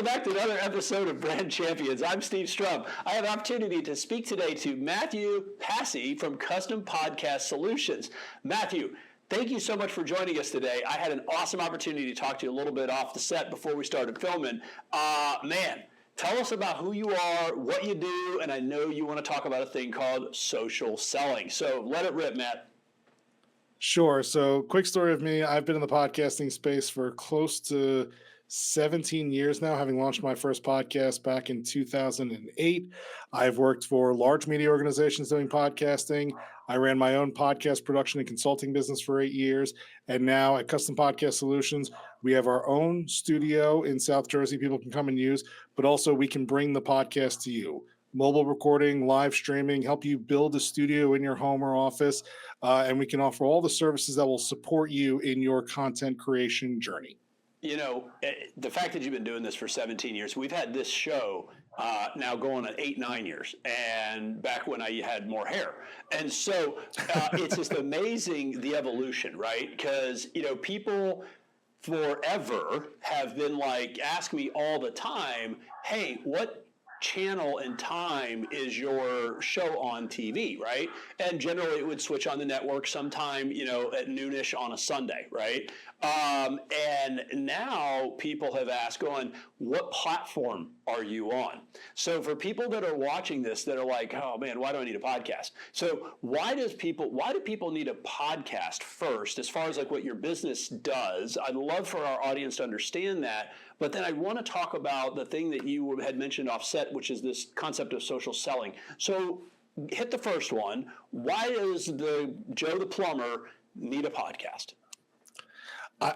Welcome back to another episode of Brand Champions. I'm Steve Strum. I have an opportunity to speak today to Mathew Passy from Custom Podcast Solutions. Matthew, thank you so much for joining us today. I had an awesome opportunity to talk to you a little bit off the set before we started filming. Man, tell us about who you are, what you do, and I know you want to talk about a thing called social selling. So let it rip, Matt. Sure. So quick story of me. I've been in the podcasting space for close to 17 years now, having launched my first podcast back in 2008. I've worked for large media organizations doing podcasting. I ran my own podcast production and consulting business for 8 years. And now at Custom Podcast Solutions, we have our own studio in South Jersey people can come and use, but also we can bring the podcast to you. Mobile recording, live streaming, help you build a studio in your home or office. And we can offer all the services that will support you in your content creation journey. You know, the fact that you've been doing this for 17 years, we've had this show now going on 8-9 years, and back when I had more hair. And so it's just amazing the evolution, right? Because, you know, people forever have been like, ask me all the time, hey, what channel and time is your show on TV, right? And generally it would switch on the network sometime, you know, at noonish on a Sunday, right? And now people have asked, going, what platform are you on? So for people that are watching this that are like, oh man, why do I need a podcast? So why do people need a podcast first, as far as like what your business does? I'd love for our audience to understand that. But then I want to talk about the thing that you had mentioned offset, which is this concept of social selling. So hit the first one. Why does the Joe the plumber need a podcast?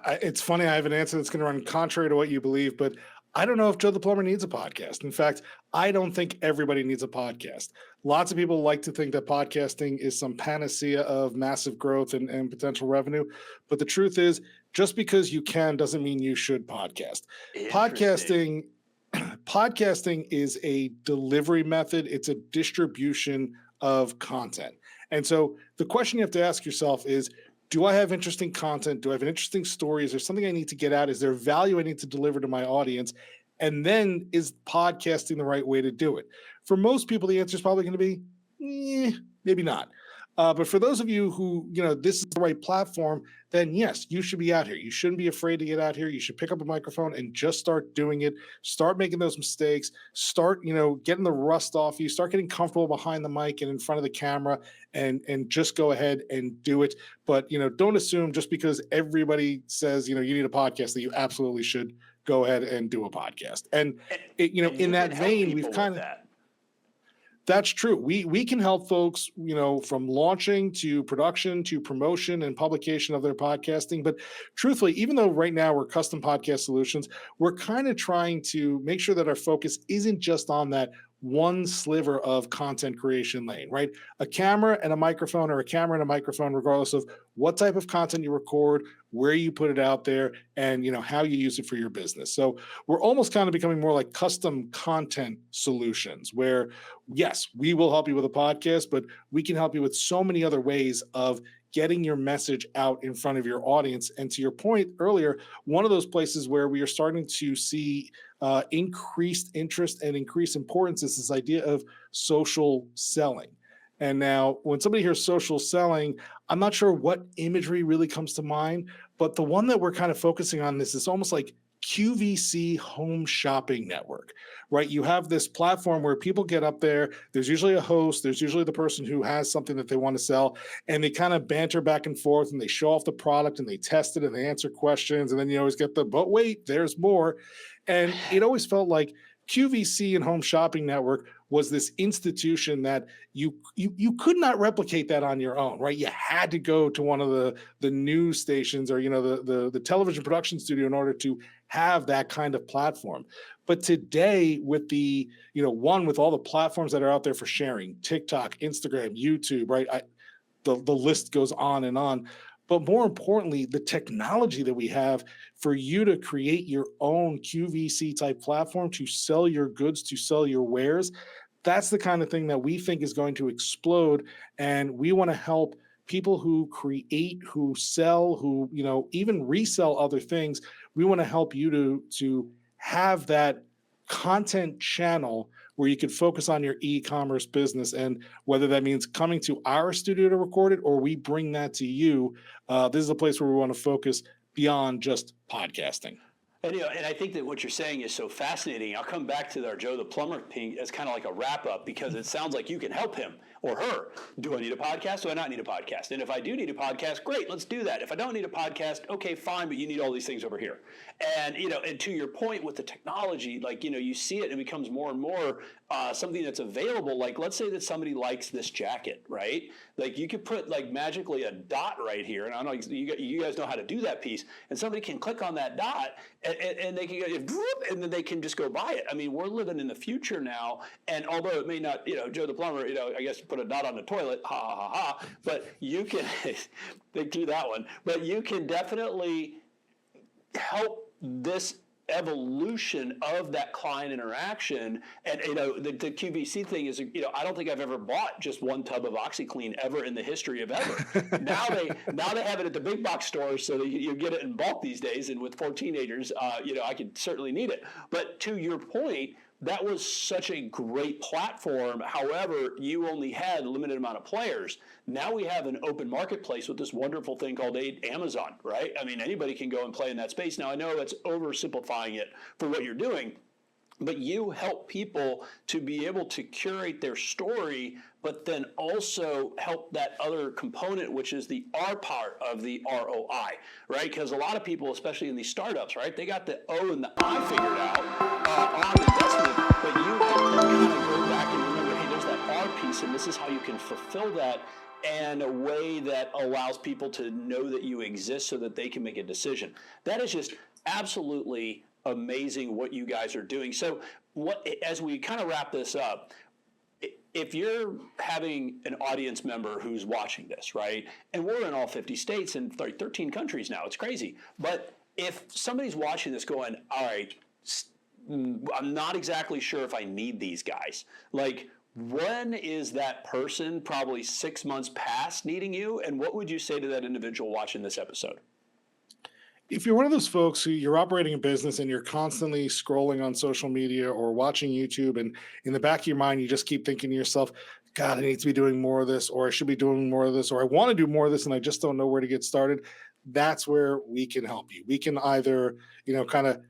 It's funny, I have an answer that's going to run contrary to what you believe, but I don't know if Joe the plumber needs a podcast. In fact, I don't think everybody needs a podcast. Lots of people like to think that podcasting is some panacea of massive growth and potential revenue. But the truth is, just because you can doesn't mean you should podcast. Podcasting is a delivery method. It's a distribution of content. And so the question you have to ask yourself is, do I have interesting content? Do I have an interesting story? Is there something I need to get out? Is there value I need to deliver to my audience? And then is podcasting the right way to do it? For most people, the answer is probably going to be, maybe not. But for those of you who, you know, this is the right platform, then yes, you should be out here. You shouldn't be afraid to get out here. You should pick up a microphone and just start doing it. Start making those mistakes. Start, you know, getting the rust off you. Start getting comfortable behind the mic and in front of the camera, and just go ahead and do it. But, you know, don't assume just because everybody says, you know, you need a podcast that you absolutely should go ahead and do a podcast. And you know, in that vein, we've kind of. That's true. We can help folks, you know, from launching to production to promotion and publication of their podcasting. But truthfully, even though right now we're Custom Podcast Solutions, we're kind of trying to make sure that our focus isn't just on that one sliver of content creation lane, right? A camera and a microphone, or a camera and a microphone, regardless of what type of content you record, where you put it out there, and, you know, how you use it for your business. So we're almost kind of becoming more like custom content solutions, where yes, we will help you with a podcast, but we can help you with so many other ways of getting your message out in front of your audience. And to your point earlier, one of those places where we are starting to see increased interest and increased importance is this idea of social selling. And now when somebody hears social selling, I'm not sure what imagery really comes to mind, but the one that we're kind of focusing on this is almost like QVC home shopping network, right? You have this platform where people get up there. There's usually a host. There's usually the person who has something that they want to sell, and they kind of banter back and forth, and they show off the product, and they test it, and they answer questions. And then you always get the, but wait, there's more. And it always felt like QVC and Home Shopping Network was this institution that you could not replicate that on your own, right? You had to go to one of the news stations or, you know, the television production studio in order to have that kind of platform. But today, with the, you know, with all the platforms that are out there for sharing, TikTok, Instagram, YouTube, right? The list goes on and on. But more importantly, the technology that we have for you to create your own QVC type platform to sell your goods, to sell your wares, that's the kind of thing that we think is going to explode. And we want to help people who create, who sell, who, you know, even resell other things. We want to help you to have that content channel where you could focus on your e-commerce business. And whether that means coming to our studio to record it or we bring that to you, this is a place where we want to focus beyond just podcasting. And I think that what you're saying is so fascinating. I'll come back to our Joe the Plumber thing as kind of like a wrap up, because it sounds like you can help him or her. Do I need a podcast? Do I not need a podcast? And if I do need a podcast, great, let's do that. If I don't need a podcast, okay, fine, but you need all these things over here. And and to your point with the technology, like you see it, it becomes more and more something that's available. Like let's say that somebody likes this jacket, right? Like you could put like magically a dot right here, and I don't know you guys know how to do that piece, and somebody can click on that dot and they can go, and then they can just go buy it. I mean, we're living in the future now, and although it may not, Joe the Plumber, I guess put a dot on the toilet, ha ha ha ha, but you can think through that one, but you can definitely help this evolution of that client interaction. And the QVC thing is, I don't think I've ever bought just one tub of OxyClean ever in the history of ever. now they have it at the big box stores, so that you get it in bulk these days. And with 4 teenagers, I could certainly need it. But to your point, that was such a great platform. However, you only had a limited amount of players. Now we have an open marketplace with this wonderful thing called Amazon, right? I mean, anybody can go and play in that space. Now, I know that's oversimplifying it for what you're doing, but you help people to be able to curate their story, but then also help that other component, which is the R part of the ROI, right? Because a lot of people, especially in these startups, right, they got the O and the I figured out on investment, but you help them kind of go back and remember, hey, there's that R piece, and this is how you can fulfill that in a way that allows people to know that you exist so that they can make a decision. That is just absolutely amazing what you guys are doing. So as we kind of wrap this up, if you're having an audience member who's watching this, right, and we're in all 50 states and 13 countries now, it's crazy. But if somebody's watching this going, all right, I'm not exactly sure if I need these guys, like, when is that person probably 6 months past needing you? And what would you say to that individual watching this episode? If you're one of those folks who you're operating a business and you're constantly scrolling on social media or watching YouTube, and in the back of your mind, you just keep thinking to yourself, God, I need to be doing more of this, or I should be doing more of this, or I want to do more of this, and I just don't know where to get started. That's where we can help you. We can either, kind of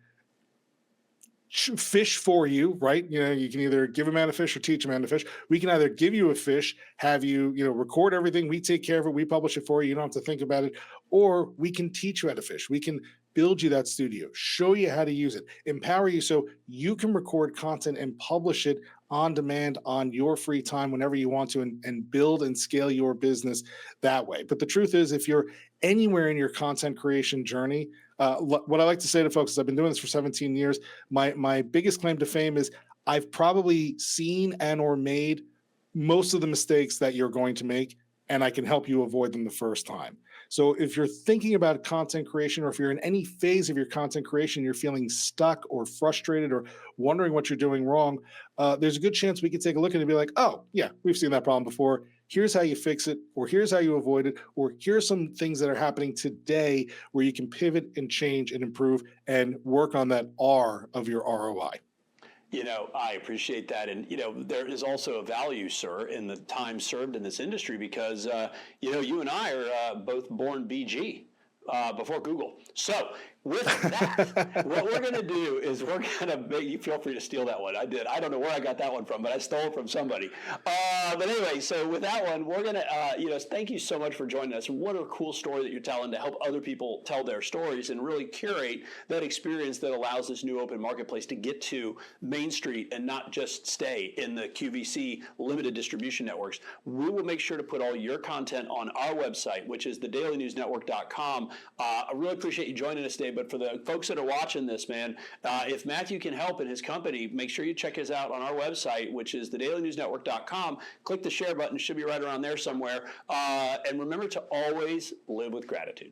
fish for you, right? You can either give a man a fish or teach a man to fish. We can either give you a fish, have you, record everything. We take care of it. We publish it for you. You don't have to think about it. Or we can teach you how to fish. We can build you that studio, show you how to use it, empower you so you can record content and publish it on demand on your free time whenever you want to, and build and scale your business that way. But the truth is, if you're anywhere in your content creation journey, what I like to say to folks is I've been doing this for 17 years. My biggest claim to fame is I've probably seen and or made most of the mistakes that you're going to make, and I can help you avoid them the first time. So if you're thinking about content creation, or if you're in any phase of your content creation, you're feeling stuck or frustrated or wondering what you're doing wrong, there's a good chance we could take a look at it and be like, oh, yeah, we've seen that problem before. Here's how you fix it, or here's how you avoid it, or here's some things that are happening today where you can pivot and change and improve and work on that R of your ROI. I appreciate that. And, there is also a value, sir, in the time served in this industry, because, you and I are both born BG. Before Google. So with that, what we're going to do is we're going to make you feel free to steal that one. I did. I don't know where I got that one from, but I stole it from somebody. But anyway, so with that one, we're going to, thank you so much for joining us. What a cool story that you're telling to help other people tell their stories and really curate that experience that allows this new open marketplace to get to Main Street and not just stay in the QVC limited distribution networks. We will make sure to put all your content on our website, which is thedailynewsnetwork.com. I really appreciate you joining us today, but for the folks that are watching this, man, if Mathew can help in his company, make sure you check us out on our website, which is thedailynewsnetwork.com. Click the share button. It should be right around there somewhere. And remember to always live with gratitude.